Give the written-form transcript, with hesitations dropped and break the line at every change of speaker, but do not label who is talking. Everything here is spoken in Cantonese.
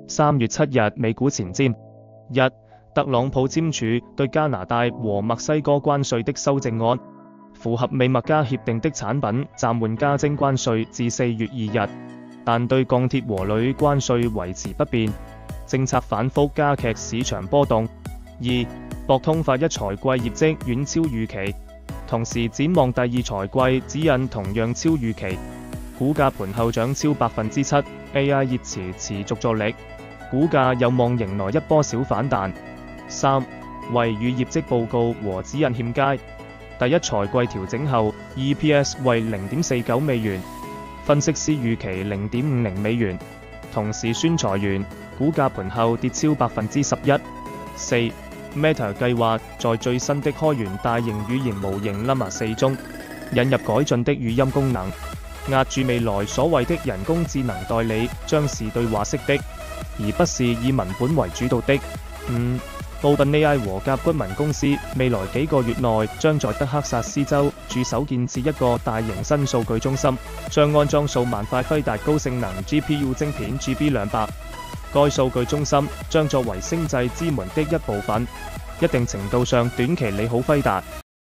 3月7日美股前瞻：一、特朗普簽署對加拿大和墨西哥關稅的修正案，符合美墨加協定的產品暫緩加徵關稅至4月2日，但對鋼鐵和鋁關稅維持不變。政策反覆加劇市場波動。2、博通發一財季業績遠超預期，同時展望第二財季指引同樣超預期，股價盤後漲超7%。AI 熱潮持續助力，股價有望迎來一波小反彈。3、惠譽業績報告和指引欠佳，第一財季調整後 EPS 為0.49美元，分析師預期0.50美元，同時宣裁員，股價盤後跌超11%。4、Meta 計劃在最新的開源大型語言模型 Llama 4中引入改進的語音功能，壓住未來所謂的人工智能代理將是對話式的，而不是以文本為主導的。5、OpenAI 和甲骨文公司未來幾個月內將在德克薩斯州駐守建設一個大型新數據中心，將安裝數萬塊輝達高性能 GPU 晶片 GB200。該數據中心將作為星際之門的一部分，一定程度上短期利好輝達。